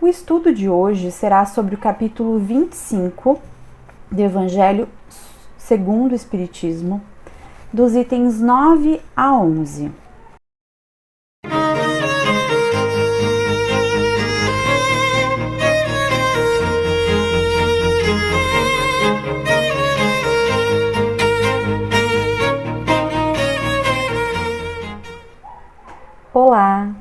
O estudo de hoje será sobre o capítulo 25 do Evangelho segundo o Espiritismo, dos itens 9 a 11. Olá,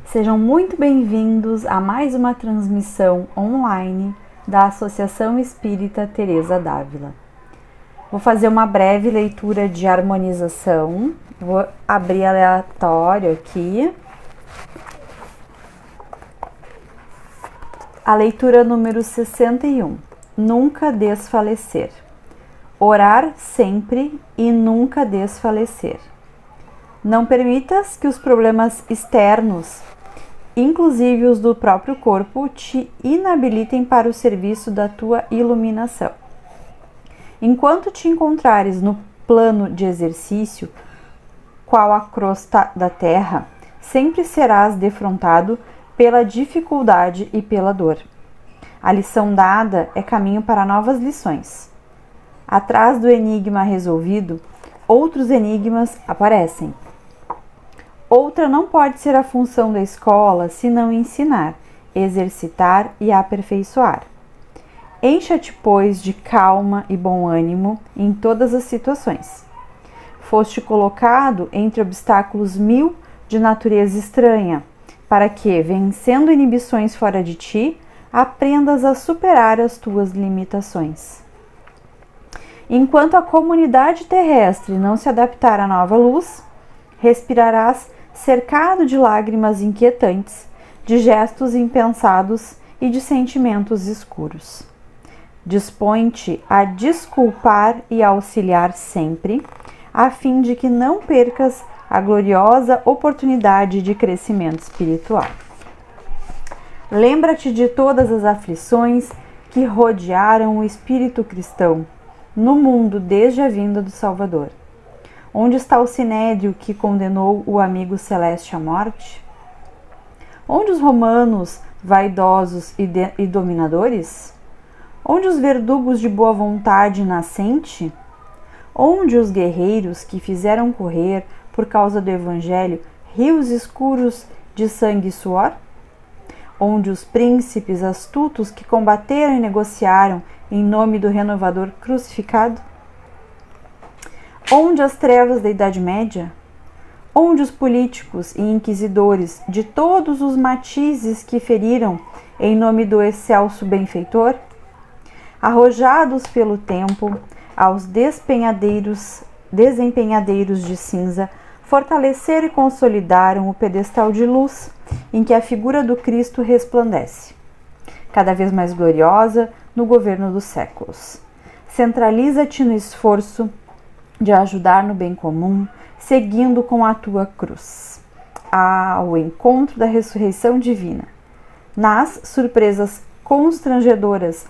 sejam muito bem-vindos a mais uma transmissão online da Associação Espírita Teresa d'Ávila. Vou fazer uma breve leitura de harmonização, vou abrir aleatório aqui. A leitura número 61, Nunca desfalecer. Orar sempre e nunca desfalecer. Não permitas que os problemas externos, inclusive os do próprio corpo, te inabilitem para o serviço da tua iluminação. Enquanto te encontrares no plano de exercício, qual a crosta da terra, sempre serás defrontado pela dificuldade e pela dor. A lição dada é caminho para novas lições. Atrás do enigma resolvido, outros enigmas aparecem. Outra não pode ser a função da escola senão ensinar, exercitar e aperfeiçoar. Encha-te, pois, de calma e bom ânimo em todas as situações. Foste colocado entre obstáculos 1000 de natureza estranha, para que, vencendo inibições fora de ti, aprendas a superar as tuas limitações. Enquanto a comunidade terrestre não se adaptar à nova luz, respirarás cercado de lágrimas inquietantes, de gestos impensados e de sentimentos escuros. Dispõe-te a desculpar e auxiliar sempre, a fim de que não percas a gloriosa oportunidade de crescimento espiritual. Lembra-te de todas as aflições que rodearam o espírito cristão no mundo desde a vinda do Salvador. Onde está o sinédrio que condenou o amigo celeste à morte? Onde os romanos vaidosos e dominadores? Onde os verdugos de boa vontade nascente? Onde os guerreiros que fizeram correr, por causa do Evangelho, rios escuros de sangue e suor? Onde os príncipes astutos que combateram e negociaram em nome do renovador crucificado? Onde as trevas da Idade Média? Onde os políticos e inquisidores de todos os matizes que feriram em nome do excelso benfeitor? Arrojados pelo tempo aos desempenhadeiros de cinza, fortaleceram e consolidaram o pedestal de luz em que a figura do Cristo resplandece, cada vez mais gloriosa no governo dos séculos. Centraliza-te no esforço de ajudar no bem comum, seguindo com a tua cruz ao encontro da ressurreição divina. Nas surpresas constrangedoras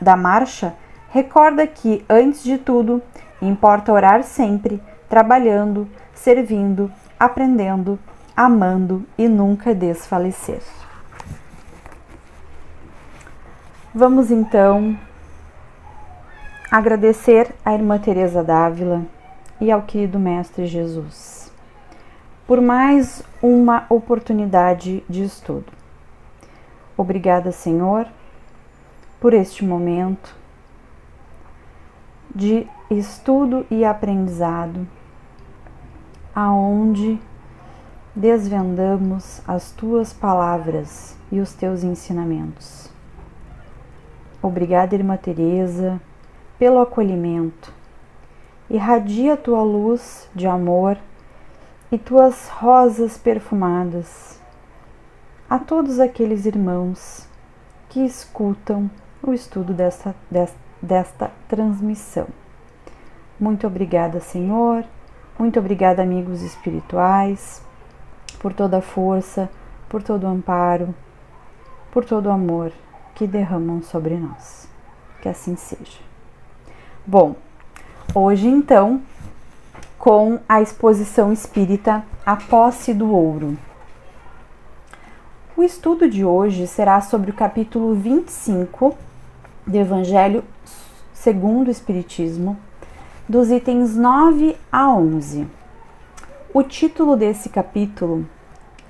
da marcha, recorda que, antes de tudo, importa orar sempre, trabalhando, servindo, aprendendo, amando e nunca desfalecer. Vamos então agradecer à irmã Teresa d'Ávila e ao querido Mestre Jesus por mais uma oportunidade de estudo. Obrigada, Senhor, por este momento de estudo e aprendizado, aonde desvendamos as tuas palavras e os teus ensinamentos. Obrigada, irmã Teresa, pelo acolhimento. Irradia tua luz de amor e tuas rosas perfumadas a todos aqueles irmãos que escutam o estudo desta transmissão. Muito obrigada, Senhor. Muito obrigada, amigos espirituais, por toda a força, por todo o amparo, por todo o amor que derramam sobre nós. Que assim seja. Bom, hoje então, com a exposição espírita A Posse do Ouro. O estudo de hoje será sobre o capítulo 25 do Evangelho segundo o Espiritismo, dos itens 9 a 11. O título desse capítulo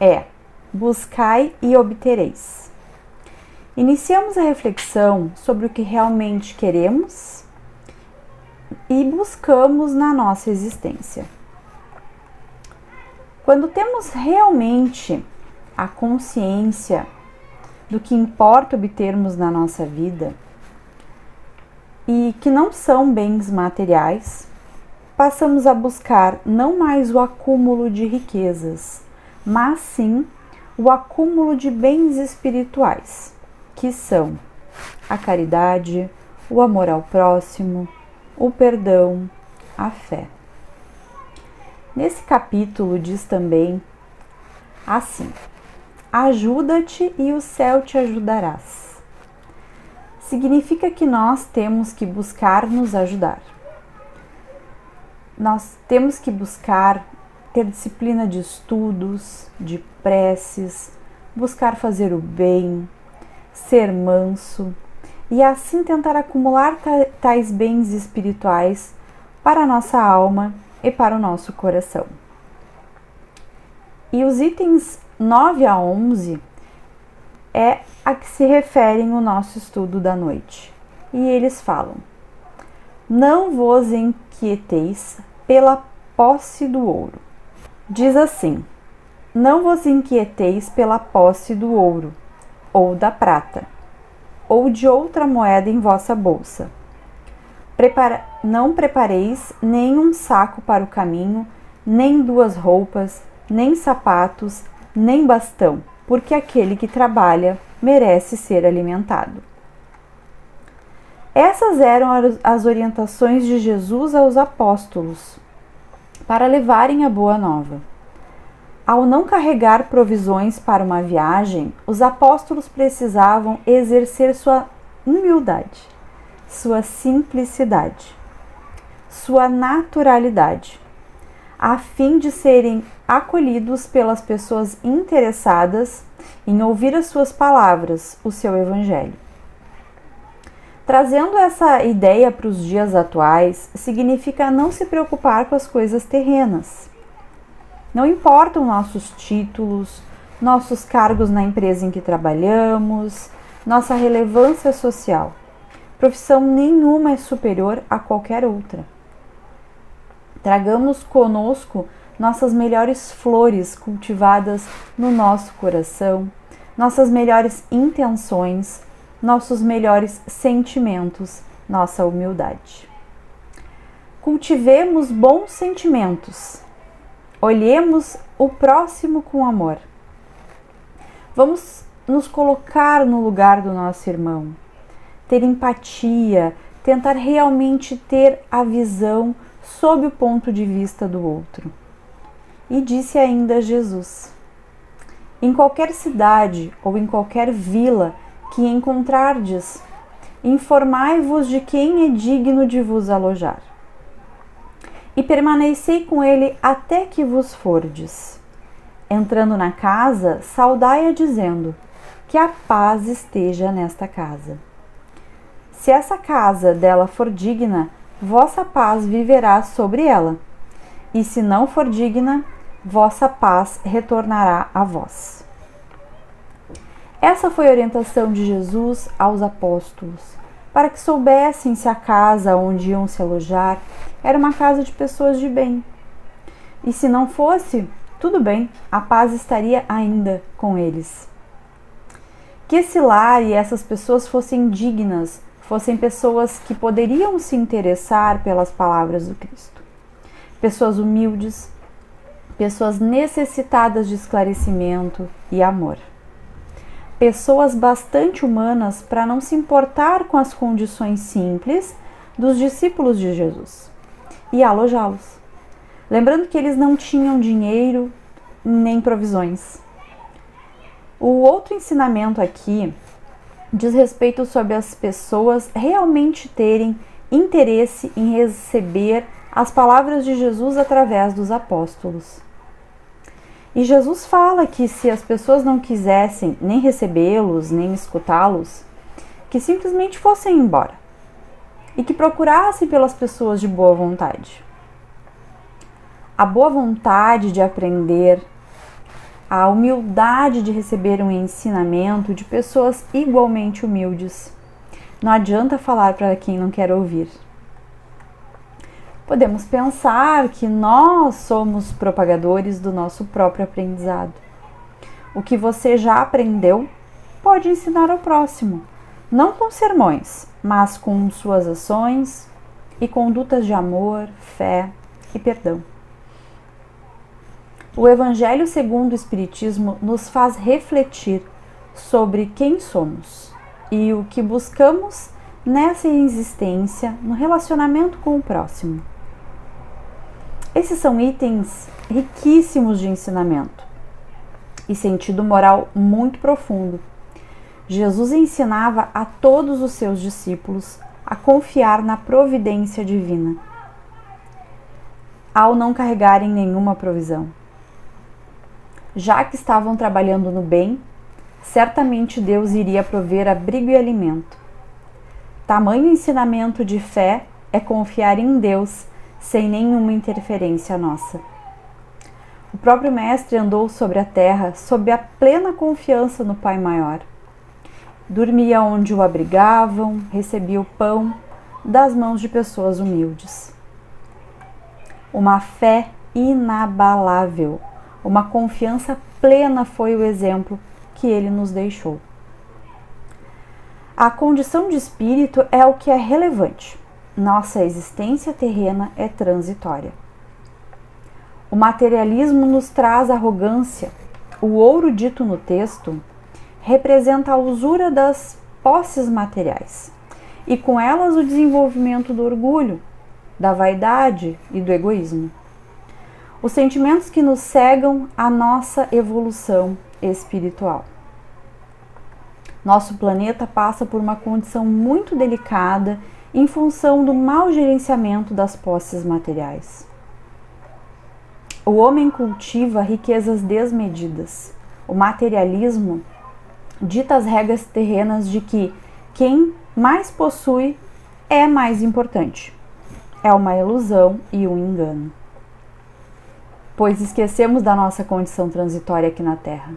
é Buscai e obtereis. Iniciamos a reflexão sobre o que realmente queremos e buscamos na nossa existência. Quando temos realmente a consciência do que importa obtermos na nossa vida e que não são bens materiais, passamos a buscar não mais o acúmulo de riquezas, mas sim o acúmulo de bens espirituais, que são a caridade, o amor ao próximo, o perdão, a fé. Nesse capítulo diz também assim: ajuda-te e o céu te ajudarás. Significa que nós temos que buscar nos ajudar. Nós temos que buscar ter disciplina de estudos, de preces, buscar fazer o bem, ser manso e assim tentar acumular tais bens espirituais para a nossa alma e para o nosso coração. E os itens 9 a 11 é a que se referem o nosso estudo da noite. E eles falam: não vos inquieteis pela posse do ouro. Diz assim: não vos inquieteis pela posse do ouro, ou da prata, ou de outra moeda em vossa bolsa. Não prepareis nem um saco para o caminho, nem 2 roupas, nem sapatos, nem bastão, porque aquele que trabalha merece ser alimentado. Essas eram as orientações de Jesus aos apóstolos para levarem a boa nova. Ao não carregar provisões para uma viagem, os apóstolos precisavam exercer sua humildade, sua simplicidade, sua naturalidade, a fim de serem acolhidos pelas pessoas interessadas em ouvir as suas palavras, o seu evangelho. Trazendo essa ideia para os dias atuais, significa não se preocupar com as coisas terrenas. Não importam nossos títulos, nossos cargos na empresa em que trabalhamos, nossa relevância social. Profissão nenhuma é superior a qualquer outra. Tragamos conosco nossas melhores flores cultivadas no nosso coração, nossas melhores intenções, nossos melhores sentimentos, nossa humildade. Cultivemos bons sentimentos. Olhemos o próximo com amor. Vamos nos colocar no lugar do nosso irmão, ter empatia, tentar realmente ter a visão sob o ponto de vista do outro. E disse ainda Jesus: em qualquer cidade ou em qualquer vila que encontrardes, informai-vos de quem é digno de vos alojar. E permanecei com ele até que vos fordes. Entrando na casa, saudai-a dizendo: que a paz esteja nesta casa. Se essa casa dela for digna, vossa paz viverá sobre ela. E se não for digna, vossa paz retornará a vós. Essa foi a orientação de Jesus aos apóstolos, para que soubessem se a casa onde iam se alojar era uma casa de pessoas de bem. E se não fosse, tudo bem, a paz estaria ainda com eles. Que esse lar e essas pessoas fossem dignas, fossem pessoas que poderiam se interessar pelas palavras do Cristo. Pessoas humildes, pessoas necessitadas de esclarecimento e amor. Pessoas bastante humanas para não se importar com as condições simples dos discípulos de Jesus e alojá-los. Lembrando que eles não tinham dinheiro nem provisões. O outro ensinamento aqui diz respeito sobre as pessoas realmente terem interesse em receber as palavras de Jesus através dos apóstolos. E Jesus fala que se as pessoas não quisessem nem recebê-los, nem escutá-los, que simplesmente fossem embora e que procurassem pelas pessoas de boa vontade. A boa vontade de aprender, a humildade de receber um ensinamento de pessoas igualmente humildes. Não adianta falar para quem não quer ouvir. Podemos pensar que nós somos propagadores do nosso próprio aprendizado. O que você já aprendeu pode ensinar ao próximo, não com sermões, mas com suas ações e condutas de amor, fé e perdão. O Evangelho segundo o Espiritismo nos faz refletir sobre quem somos e o que buscamos nessa existência no relacionamento com o próximo. Esses são itens riquíssimos de ensinamento e sentido moral muito profundo. Jesus ensinava a todos os seus discípulos a confiar na providência divina, ao não carregarem nenhuma provisão. Já que estavam trabalhando no bem, certamente Deus iria prover abrigo e alimento. Tamanho ensinamento de fé é confiar em Deus sem nenhuma interferência nossa. O próprio Mestre andou sobre a terra sob a plena confiança no Pai Maior. Dormia onde o abrigavam, recebia o pão das mãos de pessoas humildes. Uma fé inabalável, uma confiança plena foi o exemplo que ele nos deixou. A condição de espírito é o que é relevante. Nossa existência terrena é transitória. O materialismo nos traz arrogância. O ouro dito no texto representa a usura das posses materiais e com elas o desenvolvimento do orgulho, da vaidade e do egoísmo. Os sentimentos que nos cegam a nossa evolução espiritual. Nosso planeta passa por uma condição muito delicada em função do mau gerenciamento das posses materiais. O homem cultiva riquezas desmedidas. O materialismo dita as regras terrenas de que quem mais possui é mais importante. É uma ilusão e um engano. Pois esquecemos da nossa condição transitória aqui na Terra.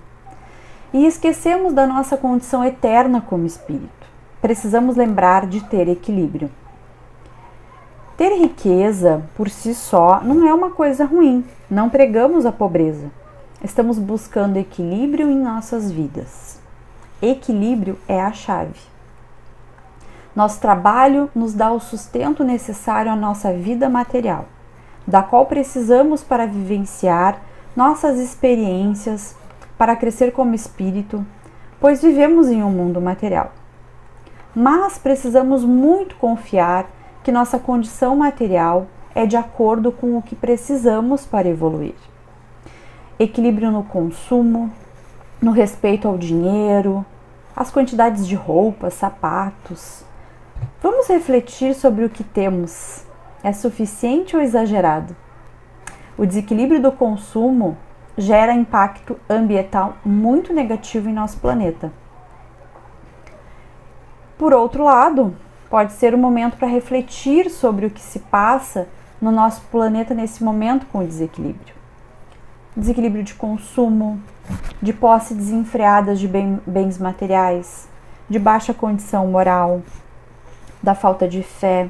E esquecemos da nossa condição eterna como espírito. Precisamos lembrar de ter equilíbrio. Ter riqueza por si só não é uma coisa ruim. Não pregamos a pobreza. Estamos buscando equilíbrio em nossas vidas. Equilíbrio é a chave. Nosso trabalho nos dá o sustento necessário à nossa vida material, da qual precisamos para vivenciar nossas experiências, para crescer como espírito, pois vivemos em um mundo material. Mas precisamos muito confiar que nossa condição material é de acordo com o que precisamos para evoluir. Equilíbrio no consumo, no respeito ao dinheiro, às quantidades de roupas, sapatos. Vamos refletir sobre o que temos. É suficiente ou exagerado? O desequilíbrio do consumo gera impacto ambiental muito negativo em nosso planeta. Por outro lado, pode ser um momento para refletir sobre o que se passa no nosso planeta nesse momento com o desequilíbrio. Desequilíbrio de consumo, de posse desenfreadas de bens materiais, de baixa condição moral, da falta de fé,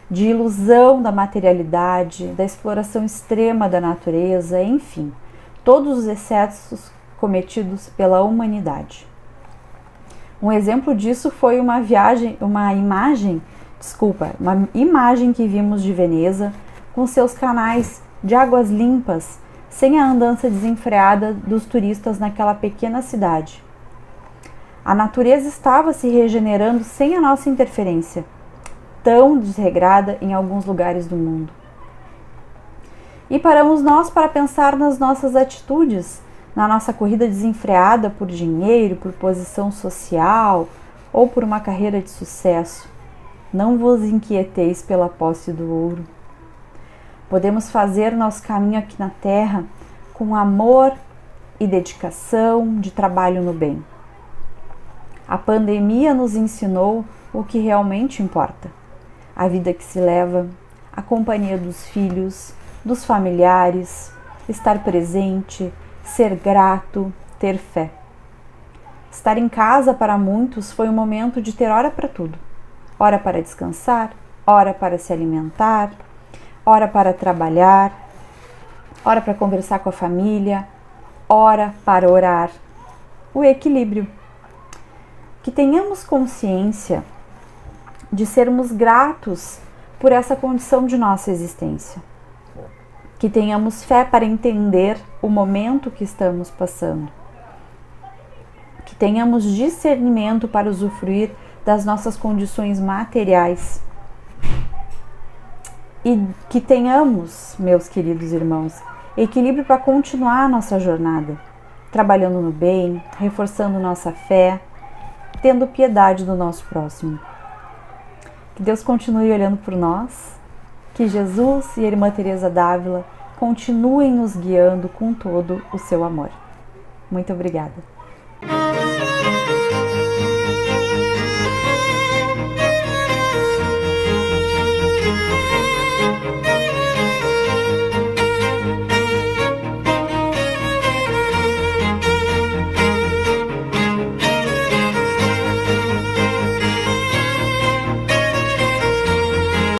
de ilusão da materialidade, da exploração extrema da natureza, enfim, todos os excessos cometidos pela humanidade. Um exemplo disso foi uma imagem que vimos de Veneza com seus canais de águas limpas, sem a andança desenfreada dos turistas naquela pequena cidade. A natureza estava se regenerando sem a nossa interferência, tão desregrada em alguns lugares do mundo. E paramos nós para pensar nas nossas atitudes, na nossa corrida desenfreada por dinheiro, por posição social ou por uma carreira de sucesso. Não vos inquieteis pela posse do ouro. Podemos fazer nosso caminho aqui na Terra com amor e dedicação, de trabalho no bem. A pandemia nos ensinou o que realmente importa: a vida que se leva, a companhia dos filhos, dos familiares, estar presente, ser grato, ter fé. Estar em casa para muitos foi um momento de ter hora para tudo. Hora para descansar, hora para se alimentar, hora para trabalhar, hora para conversar com a família, hora para orar. O equilíbrio. Que tenhamos consciência de sermos gratos por essa condição de nossa existência. Que tenhamos fé para entender o momento que estamos passando. Que tenhamos discernimento para usufruir das nossas condições materiais. E que tenhamos, meus queridos irmãos, equilíbrio para continuar a nossa jornada, trabalhando no bem, reforçando nossa fé, tendo piedade do nosso próximo. Que Deus continue olhando por nós, que Jesus e a Irmã Teresa d'Ávila continuem nos guiando com todo o seu amor. Muito obrigada.